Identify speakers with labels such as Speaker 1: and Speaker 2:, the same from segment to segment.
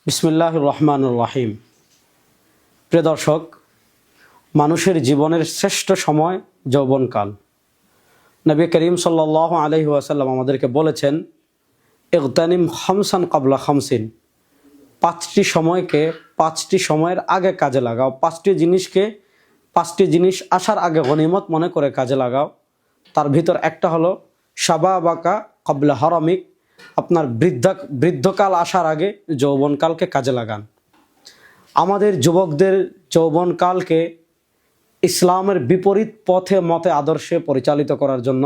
Speaker 1: বিসমিল্লাহির রহমানির রহিম। প্রিয় দর্শক, মানুষের জীবনের শ্রেষ্ঠ সময় যৌবনকাল। নবী করিম সাল্লাল্লাহু আলাইহি ওয়াসাল্লাম আমাদেরকে বলেছেন, ইগতানিম খামসান ক্বাবলা খামসিন, পাঁচটি সময়কে পাঁচটি সময়ের আগে কাজে লাগাও। পাঁচটি জিনিস আসার আগে গনিমত মনে করে কাজে লাগাও। তার ভিতর একটা হলো শাবাবাকা ক্বাবলা হারামিক, আপনার বৃদ্ধকাল আসার আগে যৌবনকালকে কাজে লাগান। আমাদের যুবকদের যৌবনকালকে ইসলামের বিপরীত পথে মতে আদর্শে পরিচালিত করার জন্য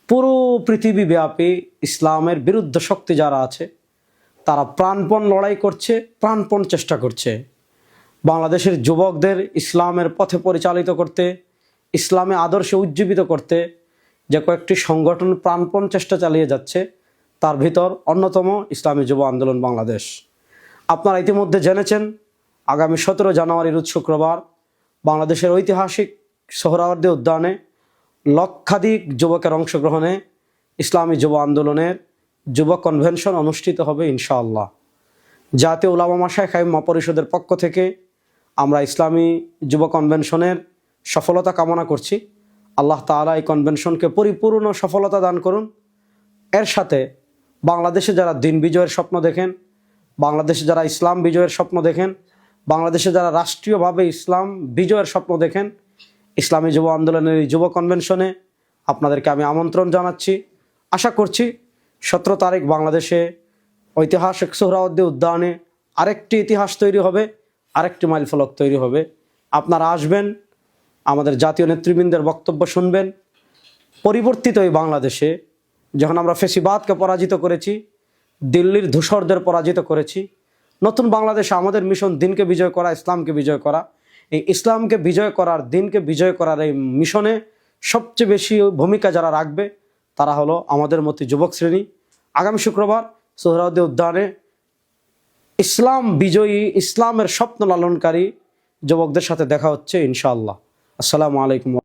Speaker 1: পুরো পৃথিবীব্যাপী ইসলামের বিরুদ্ধ শক্তি যারা আছে তারা প্রাণপণ লড়াই করছে, প্রাণপণ চেষ্টা করছে বাংলাদেশের যুবকদের ইসলামের পথে পরিচালিত করতে, ইসলামে আদর্শে উজ্জীবিত করতে যে কয়েকটি সংগঠন প্রাণপণ চেষ্টা চালিয়ে যাচ্ছে, তার ভিতর অন্যতম ইসলামী যুব আন্দোলন বাংলাদেশ। আপনারা ইতিমধ্যে জেনেছেন, আগামী 17 জানুয়ারি রোজ শুক্রবার বাংলাদেশের ঐতিহাসিক সোহরাওয়ার্দী উদ্যানে লক্ষাধিক যুবকের অংশগ্রহণে ইসলামী যুব আন্দোলনের যুব কনভেনশন অনুষ্ঠিত হবে ইনশাআল্লাহ। জাতীয় উলামা মাশায়েখ আইম্মা পরিষদের পক্ষ থেকে আমরা ইসলামী যুব কনভেনশনের সফলতা কামনা করছি। আল্লাহ তাআলা এই কনভেনশনকে পরিপূর্ণ সফলতা দান করুন। এর সাথে বাংলাদেশে যারা দিন বিজয়ের স্বপ্ন দেখেন, বাংলাদেশে যারা ইসলাম বিজয়ের স্বপ্ন দেখেন, বাংলাদেশে যারা রাষ্ট্রীয়ভাবে ইসলাম বিজয়ের স্বপ্ন দেখেন, ইসলামী যুব আন্দোলনের এই যুব কনভেনশনে আপনাদেরকে আমি আমন্ত্রণ জানাচ্ছি। আশা করছি 17 তারিখ বাংলাদেশে ঐতিহাসিক সোহরাওয়ার্দী উদ্যানে আরেকটি ইতিহাস তৈরি হবে, আরেকটি মাইলফলক তৈরি হবে। আপনারা আসবেন, আমাদের জাতীয় নেতৃবৃন্দের বক্তব্য শুনবেন। পরিবর্তিত এই বাংলাদেশে যখন আমরা ফেসিবাদকে পরাজিত করেছি, দিল্লির ধূসরদের পরাজিত করেছি, নতুন বাংলাদেশে আমাদের মিশন দিনকে বিজয় করা, ইসলামকে বিজয় করা। এই ইসলামকে বিজয় করার, দিনকে বিজয় করার এই মিশনে সবচেয়ে বেশি ভূমিকা যারা রাখবে তারা হলো আমাদের মতো যুবক শ্রেণী। আগামী শুক্রবার সোহরাওয়ার্দী উদ্যানে ইসলাম বিজয়ী, ইসলামের স্বপ্ন লালনকারী যুবকদের সাথে দেখা হচ্ছে ইনশাআল্লাহ। আসসালামু আলাইকুম।